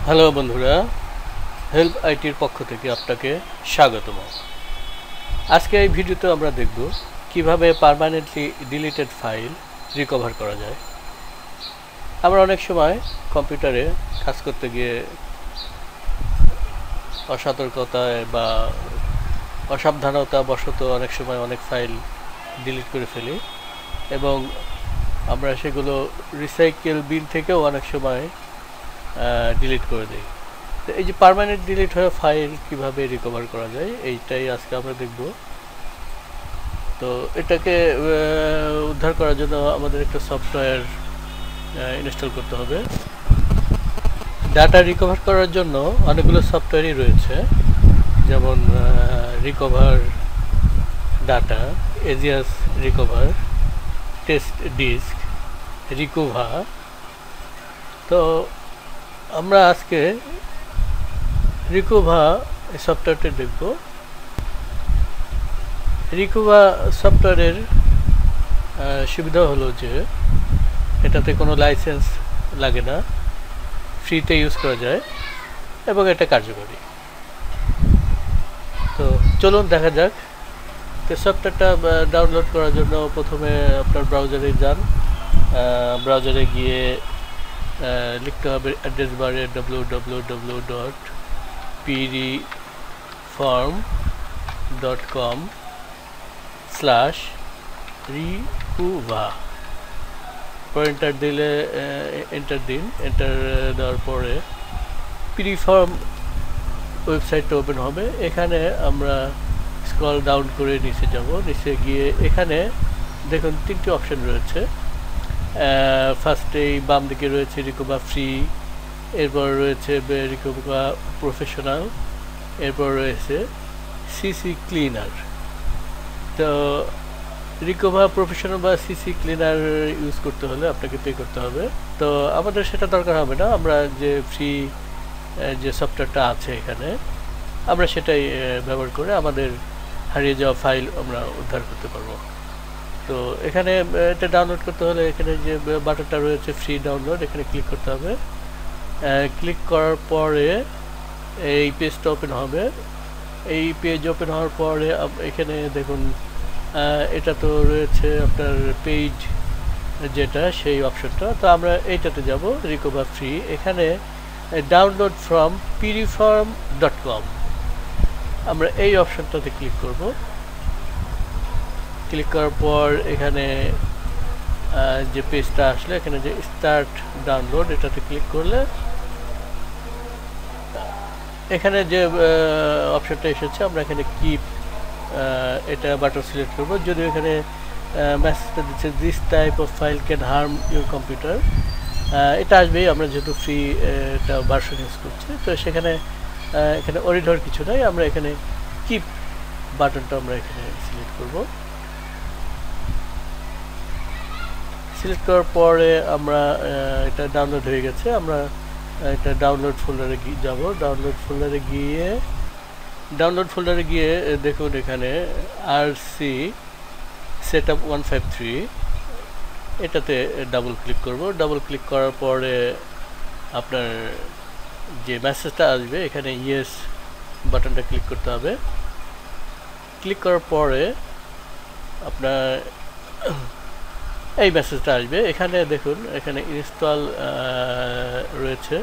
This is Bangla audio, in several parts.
হ্যালো বন্ধুরা, হেল্প আইটির পক্ষ থেকে আপনাকে স্বাগতম। আজকে এই ভিডিওতে আমরা দেখব কিভাবে পার্মানেন্টলি ডিলিটেড ফাইল রিকভার করা যায়। আমরা অনেক সময় কম্পিউটারে কাজ করতে গিয়ে অসতর্কতায় বা অসাবধানতা বশত অনেক সময় অনেক ফাইল ডিলিট করে ফেলি এবং আমরা সেগুলো রিসাইকেল বিন থেকেও অনেক সময় ডিলিট করে দিই। তো এই যে পার্মানেন্ট ডিলিট হয়ে ফাইল কিভাবে রিকভার করা যায় এইটাই আজকে আমরা দেখব। তো এটাকে উদ্ধার করার জন্য আমাদের একটা সফটওয়্যার ইনস্টল করতে হবে। ডাটা রিকভার করার জন্য অনেকগুলো সফটওয়্যারই রয়েছে, যেমন recover data, EaseUS recover, test disk, Recuva. তো আমরা আজকে রিকোভা এই সফটওয়্যারটি দেখব। রিকোভা সফটওয়্যারের সুবিধা হলো যে এটাতে কোনো লাইসেন্স লাগে না, ফ্রিতে ইউজ করা যায় এবং এটা কার্যকরী। তো চলুন দেখা যাক। তো সফটওয়্যারটা ডাউনলোড করার জন্য প্রথমে আপনার ব্রাউজারে যান। ব্রাউজারে গিয়ে লিখতে হবে অ্যাড্রেস বারে www.pdform.com/rikuva। এন্টার দিলে এন্টার দিন। এন্টার দেওয়ার পরে পিডিফর্ম ওয়েবসাইটটা ওপেন হবে। এখানে আমরা স্ক্রল ডাউন করে নিচে যাব। নিচে গিয়ে এখানে দেখুন তিনটি অপশন রয়েছে। ফার্স্টেই বাম দিকে রয়েছে রিকোভা ফ্রি, এরপর রয়েছে রিকোভা প্রফেশনাল, এরপর রয়েছে সিসি ক্লিনার। তো রিকোভা প্রফেশনাল বা সিসি ক্লিনার ইউজ করতে হলে আপনাকে পে করতে হবে। তো আমাদের সেটা দরকার হবে না, আমরা যে ফ্রি যে সফটওয়্যারটা আছে এখানে আমরা সেটাই ব্যবহার করে আমাদের হারিয়ে যাওয়া ফাইল আমরা উদ্ধার করতে পারবো। তো এখানে এটা ডাউনলোড করতে হলে এখানে যে বাটনটা রয়েছে ফ্রি ডাউনলোড, এখানে ক্লিক করতে হবে। ক্লিক করার পরে এই পেজটা ওপেন হবে। এই পেজ ওপেন হওয়ার পরে এখানে দেখুন এটা তো রয়েছে আপনার পেইড যেটা, সেই অপশনটা। তো আমরা এইটাতে যাব, রিকোভা ফ্রি। এখানে ডাউনলোড ফ্রম pdform.com, আমরা এই অপশনটাতে ক্লিক করব। ক্লিক করার পর এখানে যে পেজটা আসলে এখানে যে স্টার্ট ডাউনলোড, এটাতে ক্লিক করলে এখানে যে অপশনটা এসেছে আমরা এখানে কিপ এটা বাটন সিলেক্ট করব। যদিও এখানে মেসেজটা দিচ্ছে this type of file can harm your computer, এটা আসবেই, আমরা যেহেতু ফ্রি এটা ভার্সন ইউজ করছি। তো সেখানে এখানে অরিডর কিছু নাই, আমরা এখানে কিপ বাটনটা আমরা এখানে সিলেক্ট করব। সিলেক্ট করার পরে আমরা এটা ডাউনলোড হয়ে গেছে। আমরা এটা ডাউনলোড ফোল্ডারে যাব। ডাউনলোড ফোল্ডারে গিয়ে দেখুন এখানে আরসি সেটআপ 153, এটাতে ডাবল ক্লিক করব। ডাবল ক্লিক করার পরে আপনার যে মেসেজটা আসবে এখানে ইয়েস বাটনটা ক্লিক করতে হবে। ক্লিক করার পরে আপনার এই মেসেজটা আসবে। এখানে দেখুন এখানে ইনস্টল রয়েছে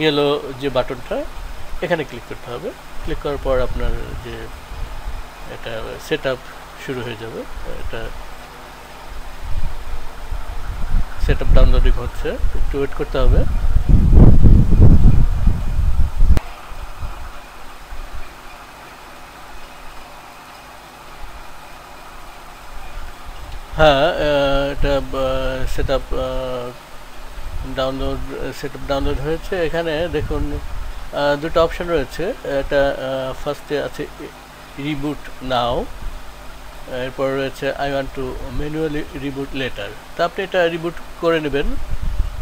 ইয়েলো যে বাটনটা, এখানে ক্লিক করতে হবে। ক্লিক করার পর আপনার যে এটা সেট আপ শুরু হয়ে যাবে। এটা সেট আপ ডাউনলোডিং হচ্ছে, একটু ওয়েট করতে হবে। হ্যাঁ, এটা সেট আপ ডাউনলোড হয়েছে। এখানে দেখুন দুটো অপশন রয়েছে। এটা ফার্স্টে আছে রিবুট নাও, এরপর রয়েছে I want to manually reboot letter. তো আপনি এটা রিবুট করে নেবেন।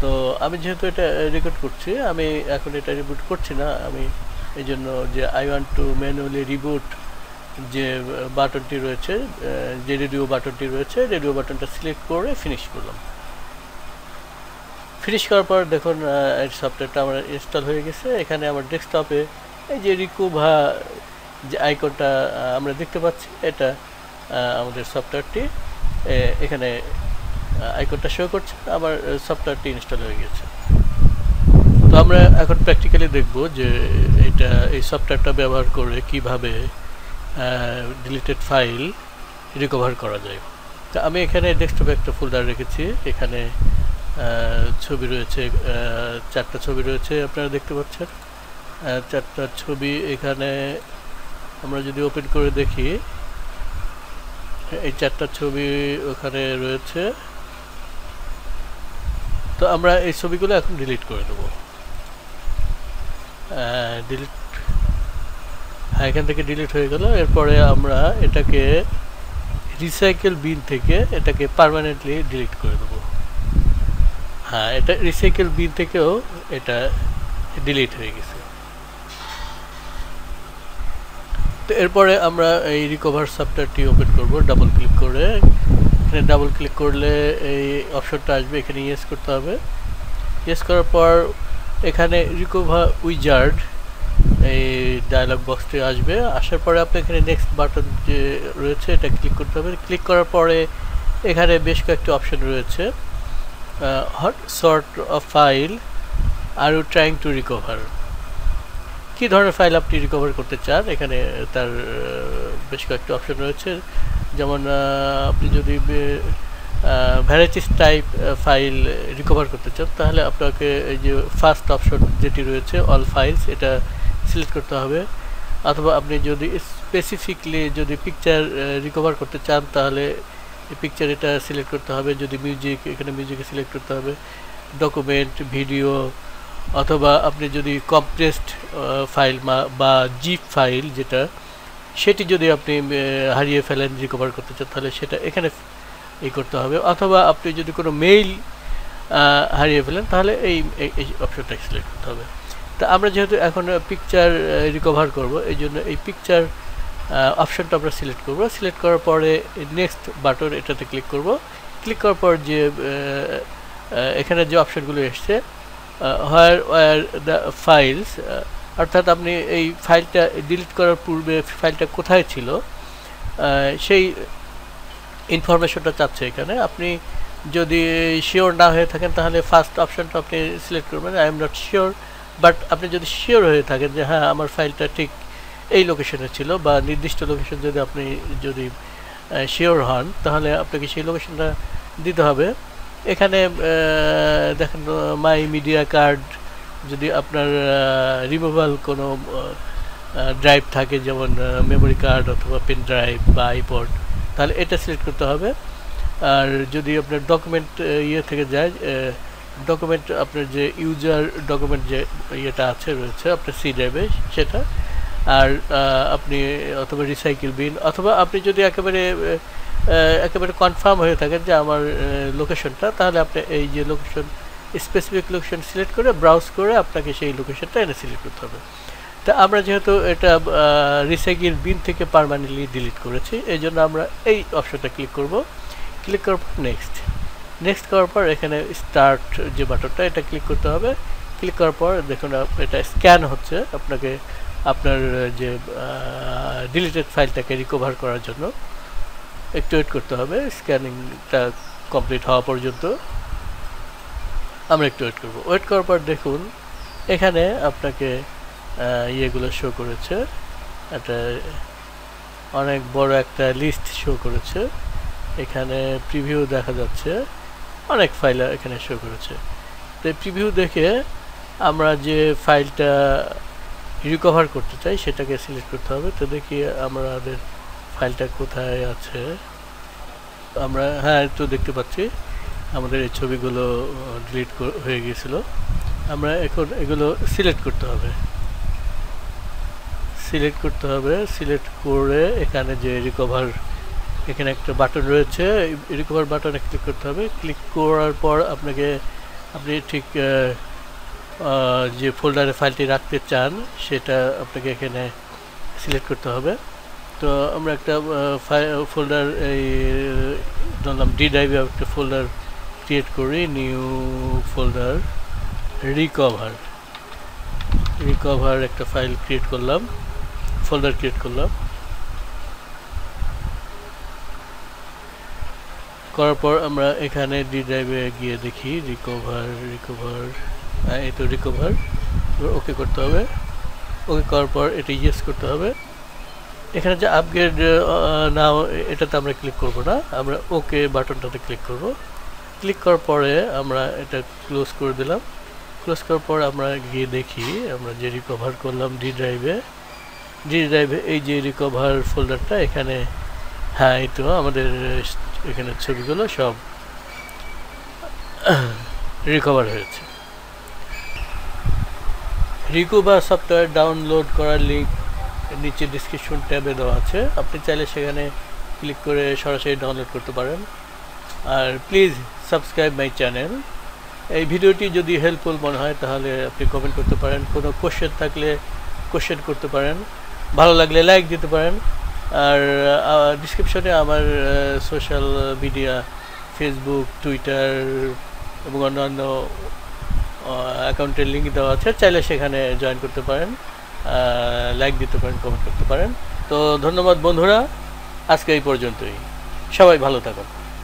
তো আমি যেহেতু এটা রেকর্ড করছি, আমি এখন এটা রিবুট করছি না, আমি এই জন্য যে I want to manually reboot যে বাটনটি রয়েছে, যে রেডিও বাটনটি রয়েছে, রেডিও বাটনটা সিলেক্ট করে ফিনিশ করলাম। ফিনিশ করার পর দেখুন এই সফটওয়্যারটা আমার ইনস্টল হয়ে গেছে। এখানে আমার ডেস্কটপে এই যে রিকোভা যে আইকনটা আমরা দেখতে পাচ্ছি, এটা আমাদের সফটওয়্যারটি এখানে আইকনটা শো করছে, আমার সফটওয়্যারটি ইনস্টল হয়ে গেছে। তো আমরা এখন প্র্যাকটিক্যালি দেখব যে এই সফটওয়্যারটা ব্যবহার করে কিভাবে ডিলিটেড ফাইল রিকভার করা যায়। তো আমি এখানে ডেস্কটপে একটা ফোল্ডার রেখেছি, এখানে ছবি রয়েছে, 4টা ছবি রয়েছে, আপনারা দেখতে পাচ্ছেন 4টা ছবি। এখানে আমরা যদি ওপেন করে দেখি, এই 4টা ছবি ওখানে রয়েছে। তো আমরা এই ছবিগুলো এখন ডিলিট করে দেবো। ডিলিট, এখান থেকে ডিলিট হয়ে গেল। এরপরে আমরা এটাকে রিসাইকেল বিন থেকে এটাকে পার্মানেন্টলি ডিলিট করে দেবো। হ্যাঁ, এটা রিসাইকেল বিন থেকেও এটা ডিলিট হয়ে গেছে। তো এরপরে আমরা এই রিকভার সফটওয়্যারটি ওপেন করব ডাবল ক্লিক করে। এখানে ডাবল ক্লিক করলে এই অপশনটা আসবে, এখানে ইয়েস করতে হবে। ইয়েস করার পর এখানে রিকভার উইজার্ড এই ডায়লগ বক্সটি আসবে। আসার পরে আপনি এখানে নেক্সট বাটন যে রয়েছে এটা ক্লিক করতে হবে। ক্লিক করার পরে এখানে বেশ কয়েকটি অপশন রয়েছে। What sort of file are you trying to recover, কী ধরনের ফাইল আপনি রিকভার করতে চান, এখানে তার বেশ কয়েকটি অপশন রয়েছে। যেমন আপনি যদি ভ্যারাইটিস টাইপ ফাইল রিকভার করতে চান, তাহলে আপনাকে এই যে ফার্স্ট অপশন যেটি রয়েছে অল ফাইলস, এটা সিলেক্ট করতে হবে। অথবা আপনি যদি স্পেসিফিকলি যদি পিকচার রিকভার করতে চান, তাহলে পিকচার এটা সিলেক্ট করতে হবে। যদি মিউজিক, এখানে মিউজিকে সিলেক্ট করতে হবে। ডকুমেন্ট, ভিডিও, অথবা আপনি যদি কম্প্রেসড ফাইল বা জিপ ফাইল যেটা, সেটি যদি আপনি হারিয়ে ফেলেন, রিকভার করতে চান, তাহলে সেটা এখানে করতে হবে। অথবা আপনি যদি কোনো মেইল হারিয়ে ফেলেন, তাহলে এই অপশনটা সিলেক্ট করতে হবে। তা আমরা যেহেতু এখন পিকচার রিকভার করব, এই জন্য এই পিকচার অপশনটা আমরা সিলেক্ট করব। সিলেক্ট করার পরে নেক্সট বাটন এটাতে ক্লিক করব। ক্লিক করার পর যে এখানে যে অপশনগুলো এসছে, হোয়ার দ্য ফাইলস, অর্থাৎ আপনি এই ফাইলটা ডিলিট করার পূর্বে ফাইলটা কোথায় ছিল সেই ইনফরমেশনটা চাচ্ছে এখানে। আপনি যদি শিওর না হয়ে থাকেন, তাহলে ফার্স্ট অপশনটা আপনি সিলেক্ট করবেন, I am not sure. But আপনি যদি শিওর হয়ে থাকেন যে হ্যাঁ আমার ফাইলটা ঠিক এই লোকেশনে ছিল, বা নির্দিষ্ট লোকেশন যদি আপনি যদি শিওর হন, তাহলে আপনাকে সেই লোকেশনটা দিতে হবে। এখানে দেখেন মাই মিডিয়া কার্ড, যদি আপনার রিমুভাল কোনো ড্রাইভ থাকে, যেমন মেমোরি কার্ড অথবা পেন ড্রাইভ বা আইপড, তাহলে এটা সিলেক্ট করতে হবে। আর যদি আপনার ডকুমেন্ট থেকে যায়, ডকুমেন্ট আপনার যে ইউজার ডকুমেন্ট যে ইয়েটা আছে রয়েছে আপনার সি ড্রাইভে, সেটা। আর আপনি অথবা রিসাইকেল বিন, অথবা আপনি যদি একেবারে কনফার্ম হয়ে থাকেন যে আমার লোকেশনটা, তাহলে আপনি এই যে লোকেশন, স্পেসিফিক লোকেশন সিলেক্ট করে ব্রাউজ করে আপনাকে সেই লোকেশনটা এনে সিলেক্ট করতে হবে। তা আমরা যেহেতু এটা রিসাইকেল বিন থেকে পার্মানেন্টলি ডিলিট করেছি, এই জন্য আমরা এই অপশনটা ক্লিক করব। ক্লিক করার পর নেক্সট করার পর এখানে স্টার্ট যে বাটনটা, এটা ক্লিক করতে হবে। ক্লিক করার পর দেখুন এটা স্ক্যান হচ্ছে, আপনাকে আপনার যে ডিলিটেড ফাইলটাকে রিকভার করার জন্য একটু ওয়েট করতে হবে। স্ক্যানিংটা কমপ্লিট হওয়া পর্যন্ত আমরা একটু ওয়েট করব। ওয়েট করার পর দেখুন এখানে আপনাকে ইয়েগুলো শো করেছে, একটা অনেক বড় একটা লিস্ট শো করেছে। এখানে প্রিভিউ দেখা যাচ্ছে, অনেক ফাইল এখানে শো করেছে। তো প্রিভিউ দেখে আমরা যে ফাইলটা রিকভার করতে চাই সেটাকে সিলেক্ট করতে হবে। তো দেখি আমাদের ফাইলটা কোথায় আছে। আমরা হ্যাঁ একটু দেখতে পাচ্ছি আমাদের এই ছবিগুলো ডিলিট হয়ে গিয়েছিল। আমরা এখন এগুলো সিলেক্ট করতে হবে। সিলেক্ট করে এখানে যে রিকভার, এখানে একটা বাটন রয়েছে, রিকভার বাটনে ক্লিক করতে হবে। ক্লিক করার পর আপনি ঠিক যে ফোল্ডারে ফাইলটি রাখতে চান সেটা আপনাকে এখানে সিলেক্ট করতে হবে। তো আমরা একটা ফোল্ডার এই ধরলাম, ডি ড্রাইভে একটা ফোল্ডার ক্রিয়েট করি নিউ ফোল্ডার রিকভার একটা ফাইল ক্রিয়েট করলাম, ফোল্ডার ক্রিয়েট করলাম। করার পর আমরা এখানে ডি ড্রাইভে গিয়ে দেখি রিকভার এই তো রিকভার, ওকে করতে হবে। ওকে করার পর এটা ইয়েস করতে হবে। এখানে যে আপগ্রেড নাও এটাতে আমরা ক্লিক করব না, আমরা ওকে বাটনটাতে ক্লিক করব। ক্লিক করার পরে আমরা এটা ক্লোজ করে দিলাম। ক্লোজ করার পর আমরা গিয়ে দেখি আমরা যে রিকভার করলাম ডি ড্রাইভে এই যে রিকভার ফোল্ডারটা এখানে, হ্যাঁ এই তো আমাদের এখানে ছবিগুলো সব রিকভার হয়েছে। রিকভার সফটওয়্যার ডাউনলোড করার লিঙ্ক নিচে ডিসক্রিপশন ট্যাবে দেওয়া আছে, আপনি চাইলে সেখানে ক্লিক করে সরাসরি ডাউনলোড করতে পারেন। আর প্লিজ সাবস্ক্রাইব মাই চ্যানেল। এই ভিডিওটি যদি হেল্পফুল মনে হয় তাহলে আপনি কমেন্ট করতে পারেন, কোনো কোশ্চেন থাকলে কোশ্চেন করতে পারেন, ভালো লাগলে লাইক দিতে পারেন। আর ডিসক্রিপশনে আমার সোশ্যাল মিডিয়া ফেসবুক, টুইটার এবং অন্যান্য অ্যাকাউন্টের লিঙ্ক দেওয়া আছে, চাইলে সেখানে জয়েন করতে পারেন, লাইক দিতে পারেন, কমেন্ট করতে পারেন। তো ধন্যবাদ বন্ধুরা, আজকে এই পর্যন্তই, সবাই ভালো থাকুন।